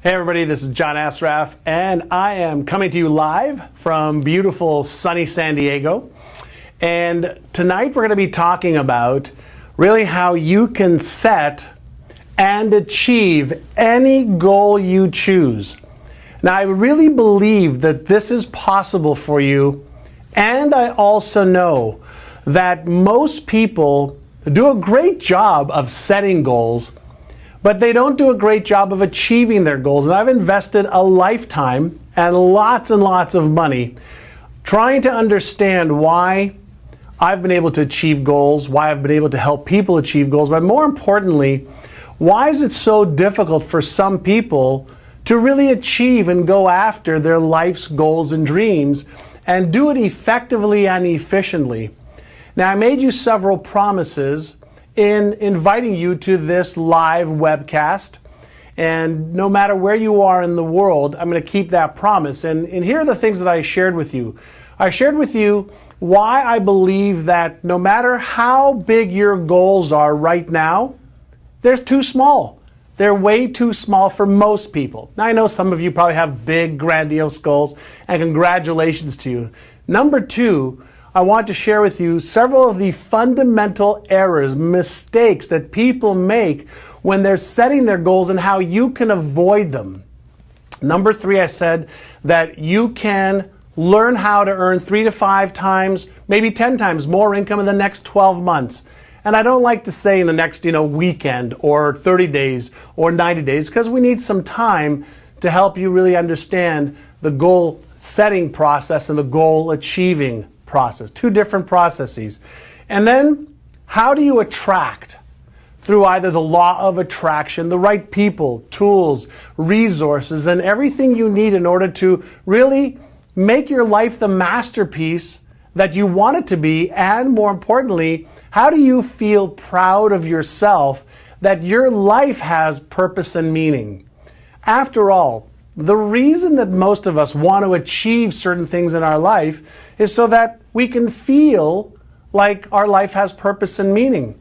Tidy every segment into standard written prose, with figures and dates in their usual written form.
Hey everybody, this is John Asraf, and I am coming to you live from beautiful sunny San Diego. And tonight we're going to be talking about really how you can set and achieve any goal you choose. Now, I really believe that this is possible for you, and I also know that most people do a great job of setting goals, but they don't do a great job of achieving their goals. And I've invested a lifetime and lots of money trying to understand why I've been able to achieve goals, why I've been able to help people achieve goals, but more importantly, why is it so difficult for some people to really achieve and go after their life's goals and dreams and do it effectively and efficiently? Now, I made you several promises in inviting you to this live webcast, and no matter where you are in the world, I'm going to keep that promise. And here are the things that I shared with you. I shared with you why I believe that no matter how big your goals are right now, they're too small. They're way too small for most people. Now, I know some of you probably have big, grandiose goals, and congratulations to you. Number two, I want to share with you several of the fundamental errors, mistakes that people make when they're setting their goals and how you can avoid them. Number three, I said that you can learn how to earn 3 to 5 times, maybe 10 times more income in the next 12 months. And I don't like to say in the next, weekend or 30 days or 90 days, because we need some time to help you really understand the goal setting process and the goal achieving process. Two different processes. And then, how do you attract? Through either the law of attraction, the right people, tools, resources, and everything you need in order to really make your life the masterpiece that you want it to be, and more importantly, how do you feel proud of yourself that your life has purpose and meaning? After all, the reason that most of us want to achieve certain things in our life is so that we can feel like our life has purpose and meaning.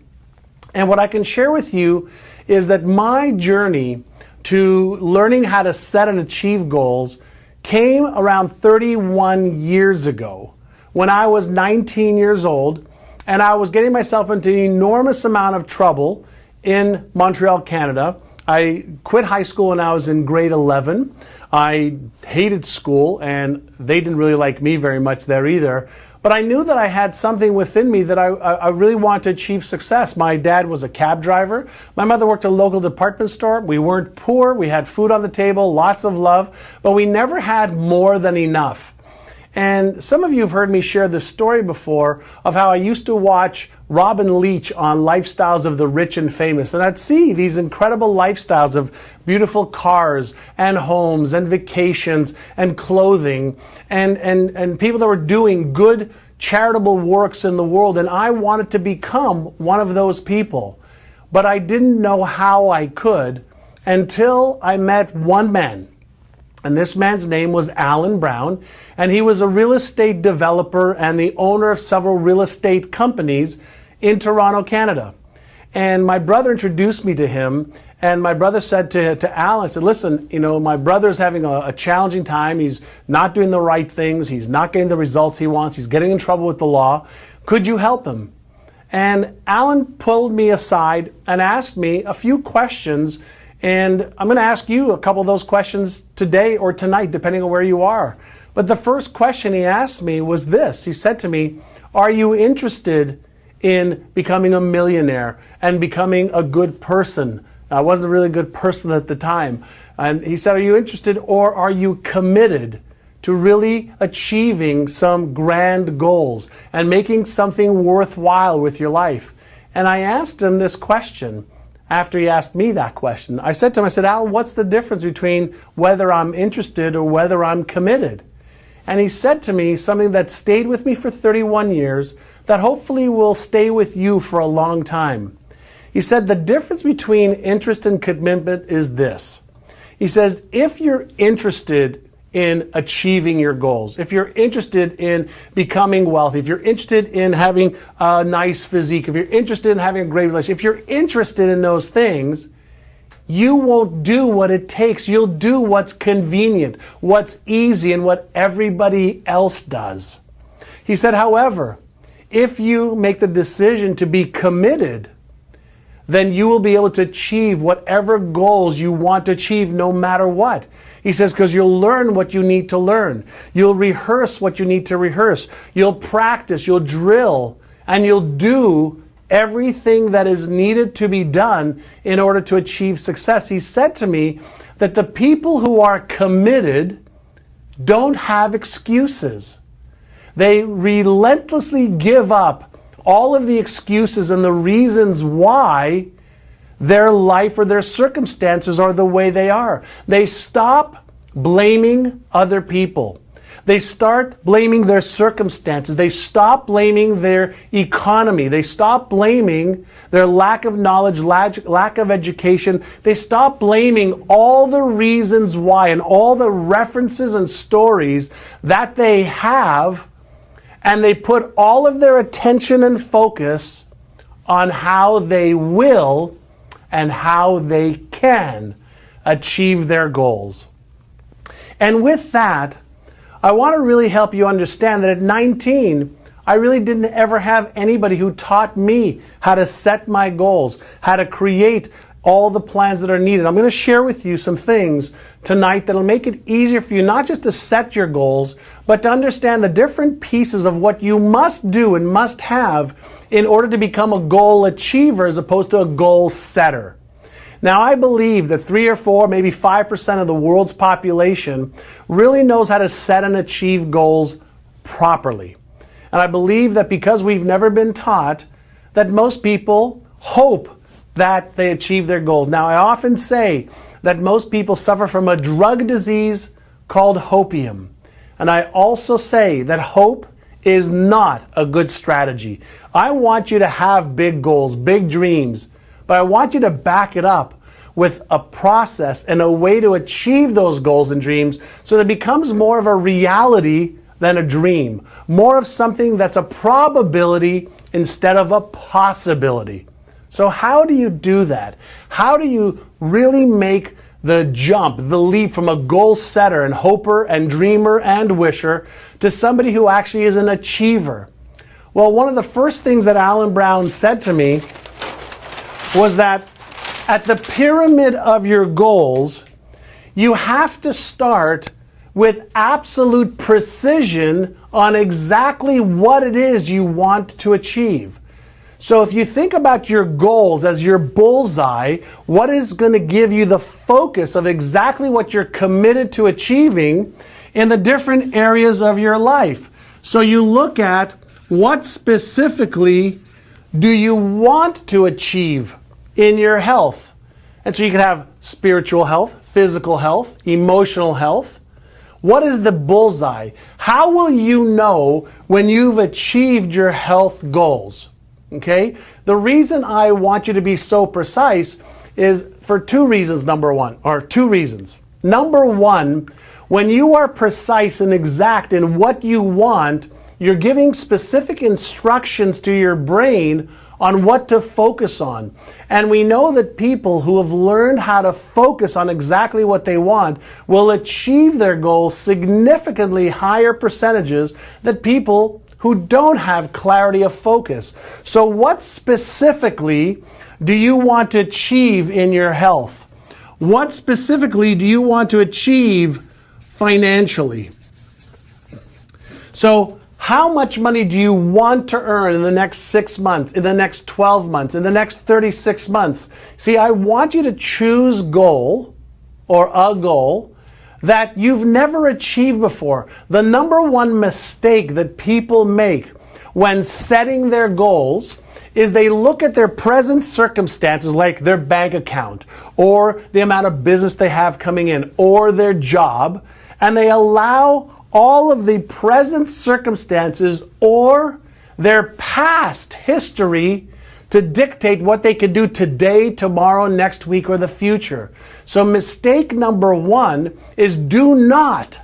And what I can share with you is that my journey to learning how to set and achieve goals came around 31 years ago when I was 19 years old, and I was getting myself into an enormous amount of trouble in Montreal, Canada. I quit high school when I was in grade 11. I hated school, and they didn't really like me very much there either. But I knew that I had something within me that I really wanted to achieve success. My dad was a cab driver. My mother worked at a local department store. We weren't poor. We had food on the table, lots of love, but we never had more than enough. And some of you have heard me share this story before of how I used to watch Robin Leach on Lifestyles of the Rich and Famous. And I'd see these incredible lifestyles of beautiful cars and homes and vacations and clothing and people that were doing good charitable works in the world. And I wanted to become one of those people. But I didn't know how I could until I met one man. And this man's name was Alan Brown, and he was a real estate developer and the owner of several real estate companies in Toronto, Canada. And my brother introduced me to him, and my brother said to Alan, I said, listen, my brother's having a challenging time. He's not doing the right things. He's not getting the results he wants. He's getting in trouble with the law. Could you help him? And Alan pulled me aside and asked me a few questions. And I'm going to ask you a couple of those questions today or tonight, depending on where you are. But the first question he asked me was this. He said to me, are you interested in becoming a millionaire and becoming a good person? I wasn't a really good person at the time. And he said, are you interested, or are you committed to really achieving some grand goals and making something worthwhile with your life? And I asked him this question. After he asked me that question, I said to him, Al, what's the difference between whether I'm interested or whether I'm committed? And he said to me something that stayed with me for 31 years, that hopefully will stay with you for a long time. He said, the difference between interest and commitment is this. He says, if you're interested in achieving your goals, if you're interested in becoming wealthy, if you're interested in having a nice physique, if you're interested in having a great relationship, if you're interested in those things, you won't do what it takes. You'll do what's convenient, what's easy, and what everybody else does. He said, however, if you make the decision to be committed, then you will be able to achieve whatever goals you want to achieve no matter what. He says, because you'll learn what you need to learn. You'll rehearse what you need to rehearse. You'll practice, you'll drill, and you'll do everything that is needed to be done in order to achieve success. He said to me that the people who are committed don't have excuses. They relentlessly give up all of the excuses and the reasons why their life or their circumstances are the way they are. They stop blaming other people. They start blaming their circumstances. They stop blaming their economy. They stop blaming their lack of knowledge, lack of education. They stop blaming all the reasons why and all the references and stories that they have, and they put all of their attention and focus on how they will and how they can achieve their goals. And with that, I want to really help you understand that at 19, I really didn't ever have anybody who taught me how to set my goals, how to create all the plans that are needed. I'm going to share with you some things tonight that'll make it easier for you not just to set your goals, but to understand the different pieces of what you must do and must have in order to become a goal achiever as opposed to a goal setter. Now, I believe that 3 or 4, maybe 5% of the world's population really knows how to set and achieve goals properly. And I believe that because we've never been taught, that most people hope that they achieve their goals. Now, I often say that most people suffer from a drug disease called hopium. And I also say that hope is not a good strategy. I want you to have big goals, big dreams, but I want you to back it up with a process and a way to achieve those goals and dreams so that it becomes more of a reality than a dream, more of something that's a probability instead of a possibility. So how do you do that? How do you really make the jump, the leap from a goal setter and hoper and dreamer and wisher to somebody who actually is an achiever? Well, one of the first things that Alan Brown said to me was that at the pyramid of your goals, you have to start with absolute precision on exactly what it is you want to achieve. So if you think about your goals as your bullseye, what is going to give you the focus of exactly what you're committed to achieving in the different areas of your life? So you look at what specifically do you want to achieve in your health? And so you can have spiritual health, physical health, emotional health. What is the bullseye? How will you know when you've achieved your health goals? Okay? The reason I want you to be so precise is for two reasons, Number one, when you are precise and exact in what you want, you're giving specific instructions to your brain on what to focus on. And we know that people who have learned how to focus on exactly what they want will achieve their goals significantly higher percentages than people who don't have clarity of focus. So what specifically do you want to achieve in your health? What specifically do you want to achieve financially? So how much money do you want to earn in the next 6 months, in the next 12 months, in the next 36 months? See, I want you to choose goal or a goal that you've never achieved before. The number one mistake that people make when setting their goals is they look at their present circumstances, like their bank account or the amount of business they have coming in or their job, and they allow all of the present circumstances or their past history to dictate what they can do today, tomorrow, next week, or the future. So mistake number one is do not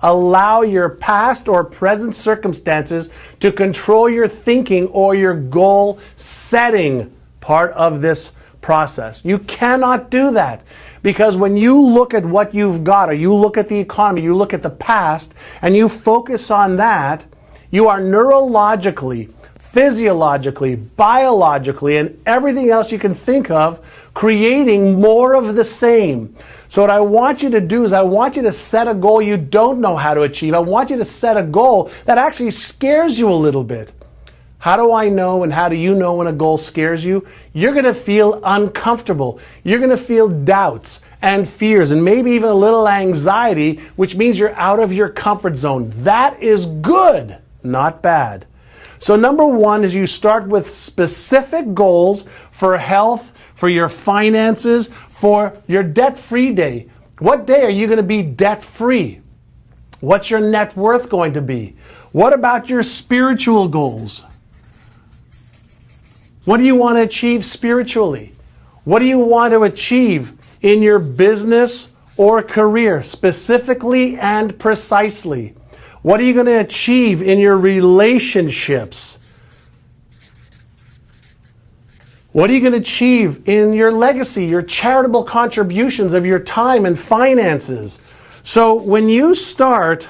allow your past or present circumstances to control your thinking or your goal setting part of this process. You cannot do that, because when you look at what you've got, or you look at the economy, you look at the past, and you focus on that, you are neurologically, physiologically, biologically, and everything else you can think of, creating more of the same. So what I want you to do is I want you to set a goal you don't know how to achieve. I want you to set a goal that actually scares you a little bit. How do I know, and how do you know when a goal scares you? You're going to feel uncomfortable. You're going to feel doubts and fears and maybe even a little anxiety, which means you're out of your comfort zone. That is good, not bad. So number one is you start with specific goals for health, for your finances, for your debt-free day. What day are you going to be debt-free? What's your net worth going to be? What about your spiritual goals? What do you want to achieve spiritually? What do you want to achieve in your business or career, specifically and precisely? What are you going to achieve in your relationships? What are you going to achieve in your legacy, your charitable contributions of your time and finances? So when you start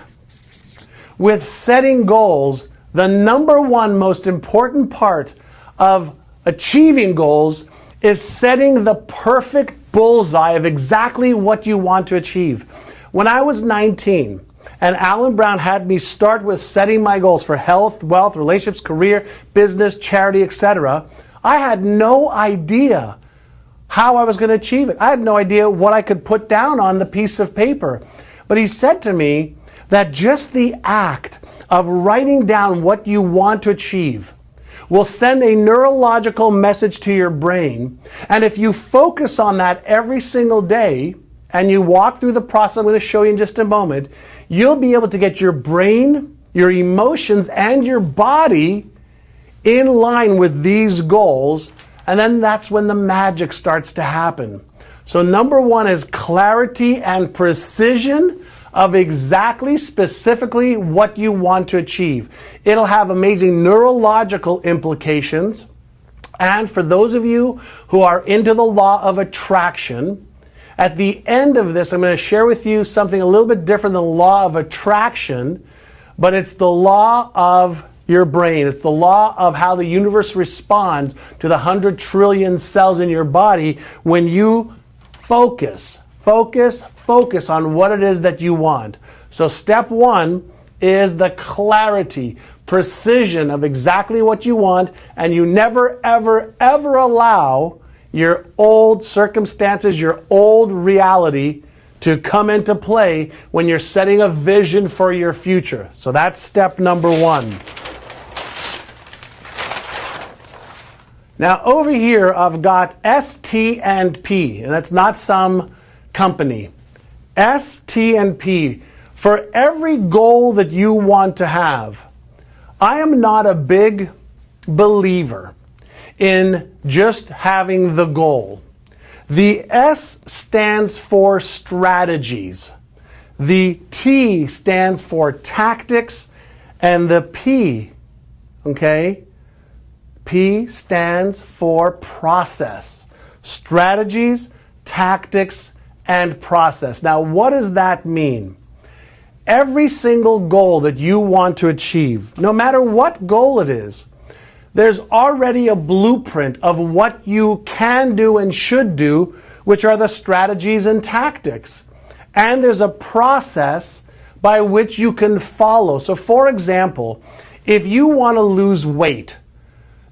with setting goals, the number one most important part of achieving goals is setting the perfect bullseye of exactly what you want to achieve. When I was 19, and Alan Brown had me start with setting my goals for health, wealth, relationships, career, business, charity, etc., I had no idea how I was going to achieve it. I had no idea what I could put down on the piece of paper. But he said to me that just the act of writing down what you want to achieve will send a neurological message to your brain. And if you focus on that every single day, and you walk through the process I'm going to show you in just a moment, you'll be able to get your brain, your emotions, and your body in line with these goals. And then that's when the magic starts to happen. So number one is clarity and precision of exactly, specifically what you want to achieve. It'll have amazing neurological implications. And for those of you who are into the law of attraction, at the end of this, I'm going to share with you something a little bit different than the law of attraction, but it's the law of your brain. It's the law of how the universe responds to the 100 trillion cells in your body when you focus on what it is that you want. So step one is the clarity, precision of exactly what you want, and you never, ever, ever allow your old circumstances, your old reality to come into play when you're setting a vision for your future. So that's step number one. Now over here I've got S-T and P, and that's not some company. S-T and P. For every goal that you want to have, I am not a big believer in just having the goal. The S stands for strategies. The T stands for tactics, and the P, okay? P stands for process. Strategies, tactics, and process. Now, what does that mean? Every single goal that you want to achieve, no matter what goal it is, there's already a blueprint of what you can do and should do, which are the strategies and tactics. And there's a process by which you can follow. So for example, if you want to lose weight,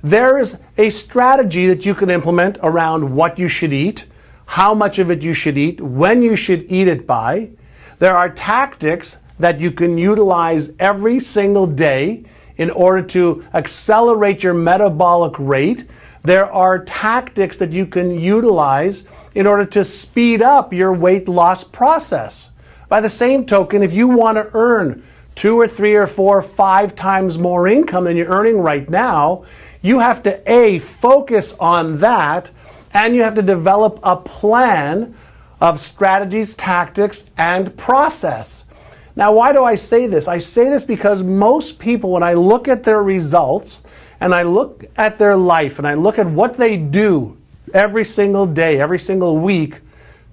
there is a strategy that you can implement around what you should eat, how much of it you should eat, when you should eat it by. There are tactics that you can utilize every single day in order to accelerate your metabolic rate. There are tactics that you can utilize in order to speed up your weight loss process. By the same token, if you want to earn 2 or 3 or 4 or 5 times more income than you're earning right now, you have to A, focus on that, and you have to develop a plan of strategies, tactics, and process. Now, why do I say this? I say this because most people, when I look at their results, and I look at their life, and I look at what they do every single day, every single week,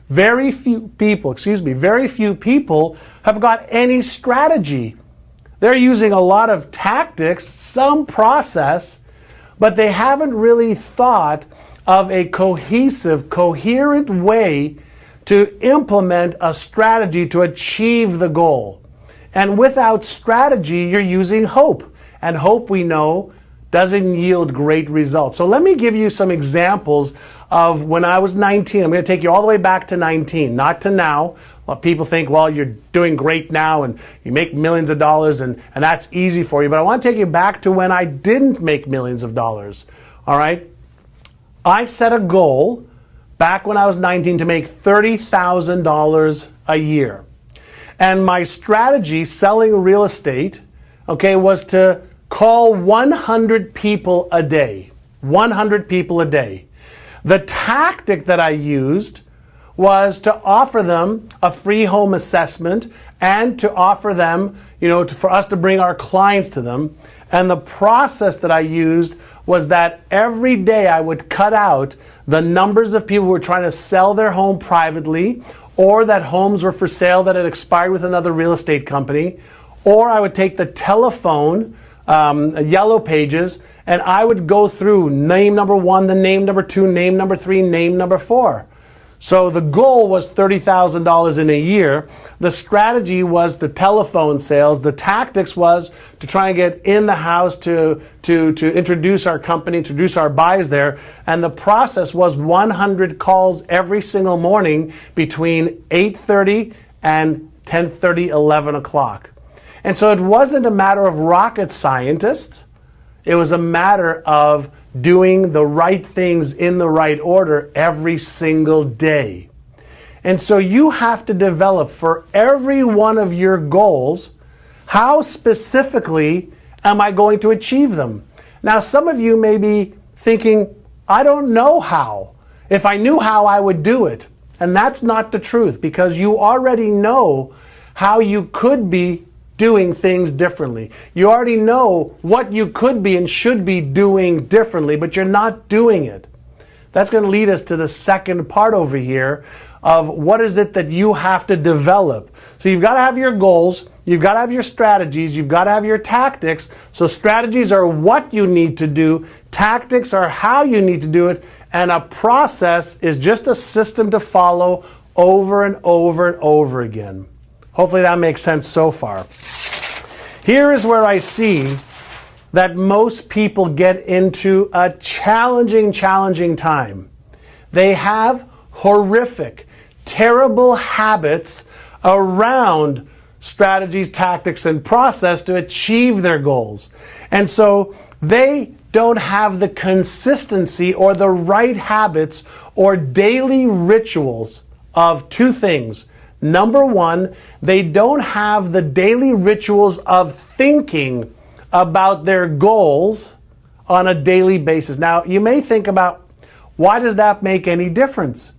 very few people have got any strategy. They're using a lot of tactics, some process, but they haven't really thought of a cohesive, coherent way to implement a strategy to achieve the goal. And without strategy, you're using hope. And hope, we know, doesn't yield great results. So let me give you some examples of when I was 19. I'm going to take you all the way back to 19, not to now. Well, people think, well, you're doing great now and you make millions of dollars and that's easy for you. But I want to take you back to when I didn't make millions of dollars. All right? I set a goal back when I was 19 to make $30,000 a year. And my strategy selling real estate, okay, was to call 100 people a day. 100 people a day. The tactic that I used was to offer them a free home assessment and to offer them, for us to bring our clients to them. And the process that I used was that every day I would cut out the numbers of people who were trying to sell their home privately, or that homes were for sale that had expired with another real estate company, or I would take the telephone, yellow pages, and I would go through name number 1, the name number 2, name number 3, name number 4. So the goal was $30,000 in a year. The strategy was the telephone sales. The tactics was to try and get in the house to introduce our company, introduce our buys there. And the process was 100 calls every single morning between 8:30 and 10:30, 11 o'clock. And so it wasn't a matter of rocket scientists. It was a matter of doing the right things in the right order every single day. And so you have to develop for every one of your goals, how specifically am I going to achieve them? Now, some of you may be thinking, I don't know how. If I knew how, I would do it. And that's not the truth, because you already know how you could be doing things differently. You already know what you could be and should be doing differently, but you're not doing it. That's going to lead us to the second part over here of what is it that you have to develop. So you've got to have your goals, you've got to have your strategies, you've got to have your tactics. So strategies are what you need to do, tactics are how you need to do it, and a process is just a system to follow over and over and over again. Hopefully that makes sense so far. Here is where I see that most people get into a challenging time. They have horrific, terrible habits around strategies, tactics, and process to achieve their goals. And so they don't have the consistency or the right habits or daily rituals of two things. Number one, they don't have the daily rituals of thinking about their goals on a daily basis. Now, you may think about, why does that make any difference?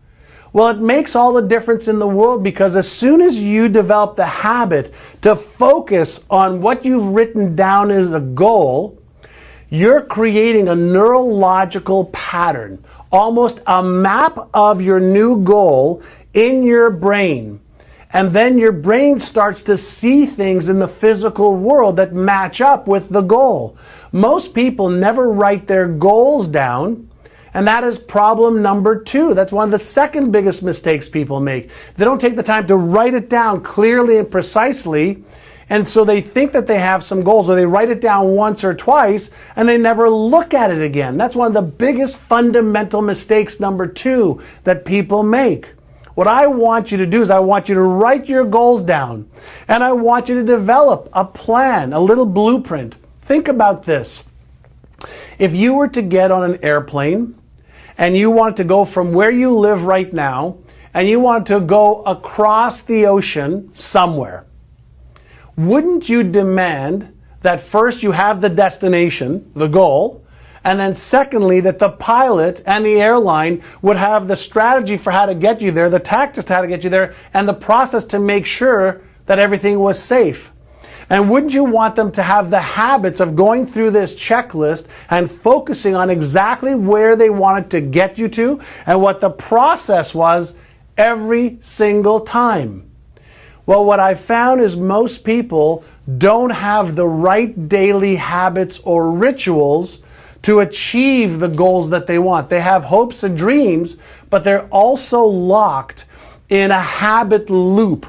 Well, it makes all the difference in the world, because as soon as you develop the habit to focus on what you've written down as a goal, you're creating a neurological pattern, almost a map of your new goal in your brain. And then your brain starts to see things in the physical world that match up with the goal. Most people never write their goals down, and that is problem number 2. That's one of the second biggest mistakes people make. They don't take the time to write it down clearly and precisely, and so they think that they have some goals, or they write it down once or twice, and they never look at it again. That's one of the biggest fundamental mistakes, number 2, that people make. What I want you to do is I want you to write your goals down, and I want you to develop a plan, a little blueprint. Think about this. If you were to get on an airplane and you wanted to go from where you live right now and you wanted to go across the ocean somewhere, wouldn't you demand that first you have the destination, the goal, and then secondly, that the pilot and the airline would have the strategy for how to get you there, the tactics to how to get you there, and the process to make sure that everything was safe? And wouldn't you want them to have the habits of going through this checklist and focusing on exactly where they wanted to get you to and what the process was every single time? Well, what I found is most people don't have the right daily habits or rituals to achieve the goals that they want. They have hopes and dreams, but they're also locked in a habit loop.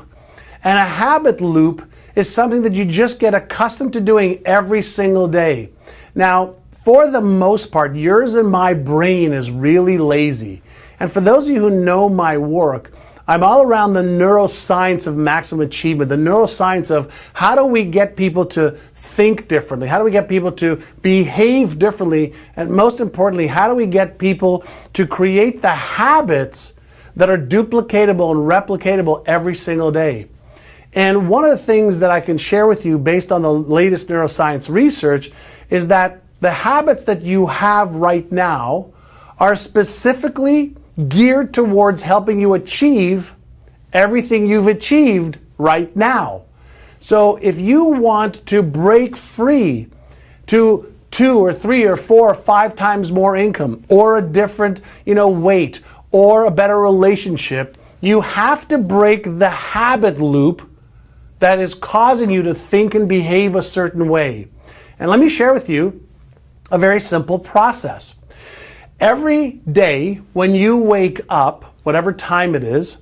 And a habit loop is something that you just get accustomed to doing every single day. Now, for the most part, yours and my brain is really lazy. And for those of you who know my work, I'm all around the neuroscience of maximum achievement, the neuroscience of how do we get people to think differently? How do we get people to behave differently? And most importantly, how do we get people to create the habits that are duplicatable and replicatable every single day? And one of the things that I can share with you based on the latest neuroscience research is that the habits that you have right now are specifically geared towards helping you achieve everything you've achieved right now. So if you want to break free to 2 or 3 or 4 or 5 times more income, or a different, weight, or a better relationship, you have to break the habit loop that is causing you to think and behave a certain way. And let me share with you a very simple process. Every day when you wake up, whatever time it is,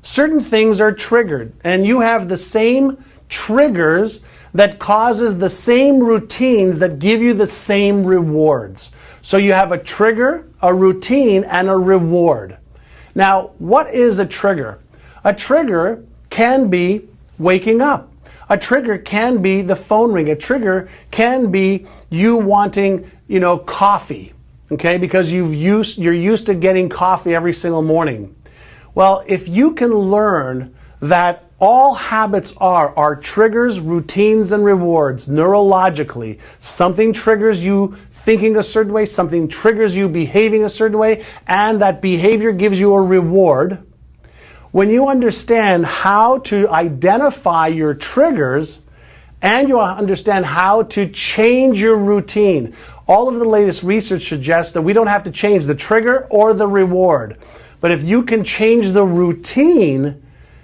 certain things are triggered, and you have the same triggers that causes the same routines that give you the same rewards. So you have a trigger, a routine, and a reward. Now, what is a trigger? A trigger can be waking up. A trigger can be the phone ring. A trigger can be you wanting, coffee. Okay, because you're used to getting coffee every single morning. Well, if you can learn that all habits are triggers, routines, and rewards neurologically, something triggers you thinking a certain way, something triggers you behaving a certain way, and that behavior gives you a reward. When you understand how to identify your triggers and you understand how to change your routine, all of the latest research suggests that we don't have to change the trigger or the reward. But if you can change the routine,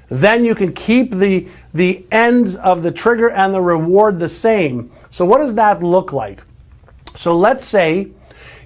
then you can keep the ends of the trigger and the reward the same. So what does that look like? So let's say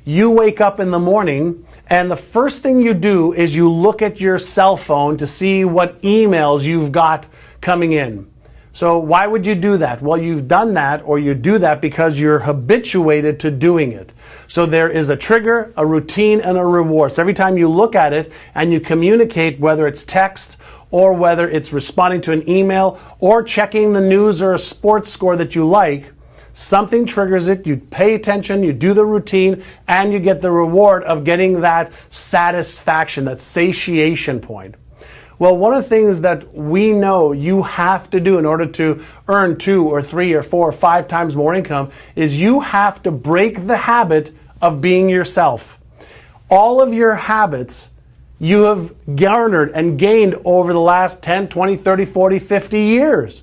you wake up in the morning and the first thing you do is you look at your cell phone to see what emails you've got coming in. So why would you do that? Well, you've done that, or you do that because you're habituated to doing it. So there is a trigger, a routine, and a reward. So every time you look at it and you communicate, whether it's text or whether it's responding to an email or checking the news or a sports score that you like, something triggers it, you pay attention, you do the routine, and you get the reward of getting that satisfaction, that satiation point. Well, one of the things that we know you have to do in order to earn 2 or 3 or 4 or 5 times more income is you have to break the habit of being yourself. All of your habits you have garnered and gained over the last 10, 20, 30, 40, 50 years.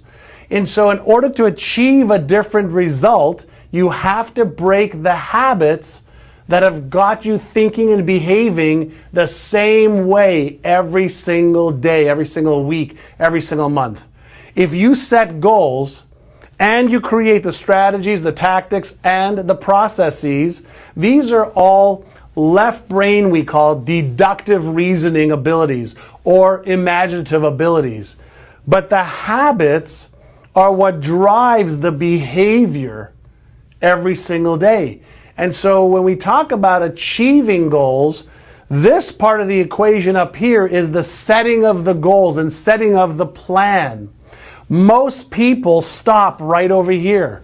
And so in order to achieve a different result, you have to break the habits that have got you thinking and behaving the same way every single day, every single week, every single month. If you set goals and you create the strategies, the tactics, and the processes, these are all left brain, we call deductive reasoning abilities or imaginative abilities. But the habits are what drives the behavior every single day. And so when we talk about achieving goals, this part of the equation up here is the setting of the goals and setting of the plan. Most people stop right over here.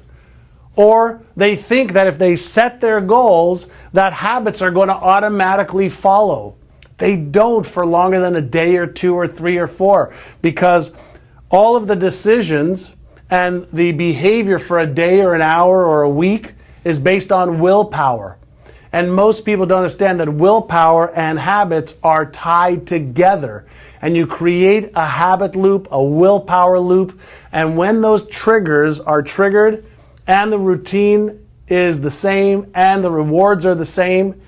Or they think that if they set their goals, that habits are going to automatically follow. They don't for longer than a day or 2 or 3 or 4, because all of the decisions and the behavior for a day or an hour or a week is based on willpower. And most people don't understand that willpower and habits are tied together. and you create a habit loop, a willpower loop. And when those triggers are triggered and the routine is the same and the rewards are the same,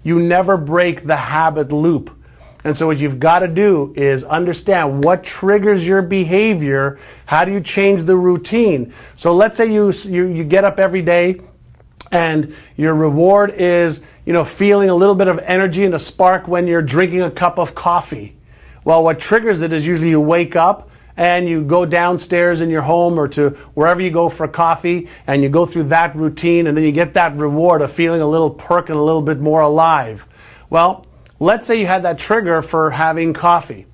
you never break the habit loop. And so what you've got to do is understand what triggers your behavior. How do you change the routine? So let's say you get up every day and your reward is, feeling a little bit of energy and a spark when you're drinking a cup of coffee. Well, what triggers it is usually you wake up and you go downstairs in your home or to wherever you go for coffee, and you go through that routine, and then you get that reward of feeling a little perk and a little bit more alive. Well, let's say you had that trigger for having coffee.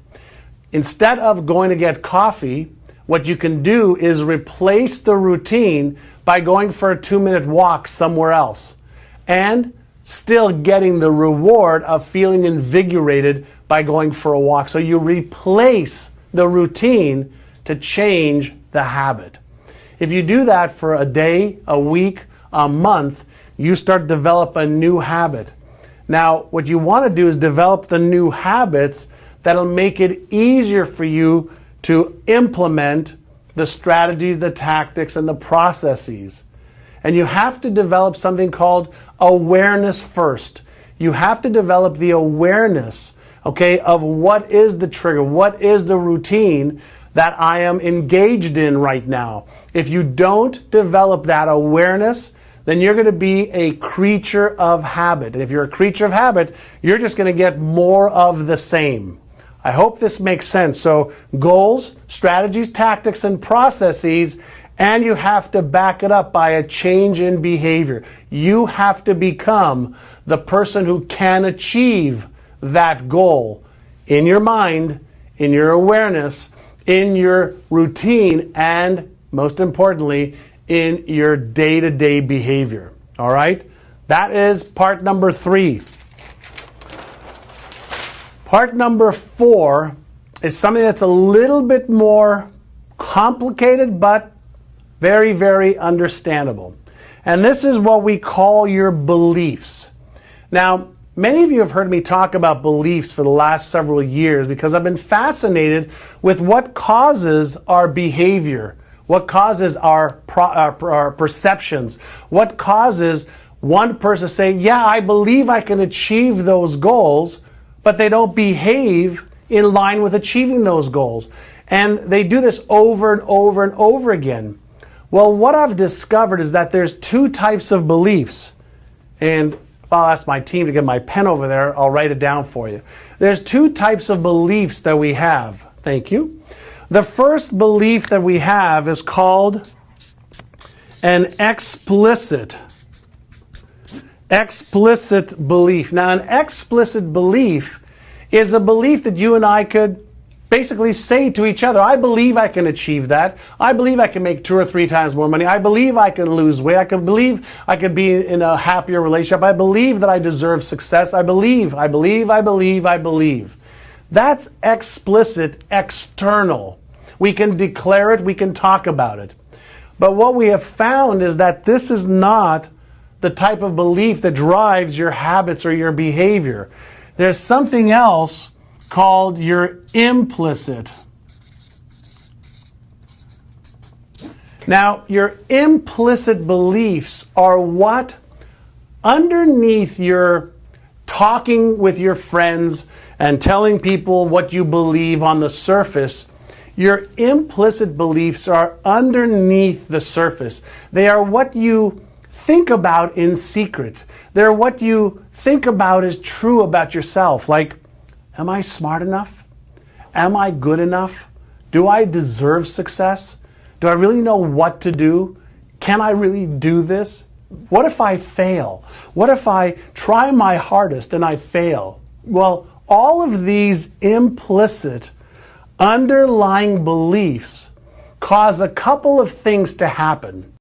Instead of going to get coffee, what you can do is replace the routine by going for a 2-minute walk somewhere else and still getting the reward of feeling invigorated by going for a walk. So you replace the routine to change the habit. If you do that for a day, a week, a month, you start to develop a new habit. Now, what you want to do is develop the new habits that'll make it easier for you to implement the strategies, the tactics, and the processes. And you have to develop something called awareness first. You have to develop the awareness, of what is the trigger, what is the routine that I am engaged in right now. If you don't develop that awareness, then you're going to be a creature of habit. And if you're a creature of habit, you're just going to get more of the same. I hope this makes sense. So goals, strategies, tactics, and processes, and you have to back it up by a change in behavior. You have to become the person who can achieve that goal in your mind, in your awareness, in your routine, and most importantly, in your day-to-day behavior. All right? That is part number 3. Part number 4 is something that's a little bit more complicated, but very, very understandable. And this is what we call your beliefs. Now, many of you have heard me talk about beliefs for the last several years because I've been fascinated with what causes our behavior, what causes our perceptions, what causes one person to say, yeah, I believe I can achieve those goals, but they don't behave in line with achieving those goals. And they do this over and over and over again. Well, what I've discovered is that there's 2 types of beliefs. And if I'll ask my team to get my pen over there, I'll write it down for you. There's 2 types of beliefs that we have. Thank you. The first belief that we have is called an explicit belief. Now, an explicit belief is a belief that you and I could basically say to each other, I believe I can achieve that. I believe I can make 2 or 3 times more money. I believe I can lose weight. I can believe I could be in a happier relationship. I believe that I deserve success. I believe. That's explicit, external. We can declare it, we can talk about it. But what we have found is that this is not the type of belief that drives your habits or your behavior. There's something else called your implicit. Now, your implicit beliefs are what underneath your talking with your friends and telling people what you believe on the surface, your implicit beliefs are underneath the surface. They are what you think about in secret. They're what you think about is true about yourself. Like, am I smart enough? Am I good enough? Do I deserve success? Do I really know what to do? Can I really do this? What if I fail? What if I try my hardest and I fail? Well, all of these implicit underlying beliefs cause a couple of things to happen.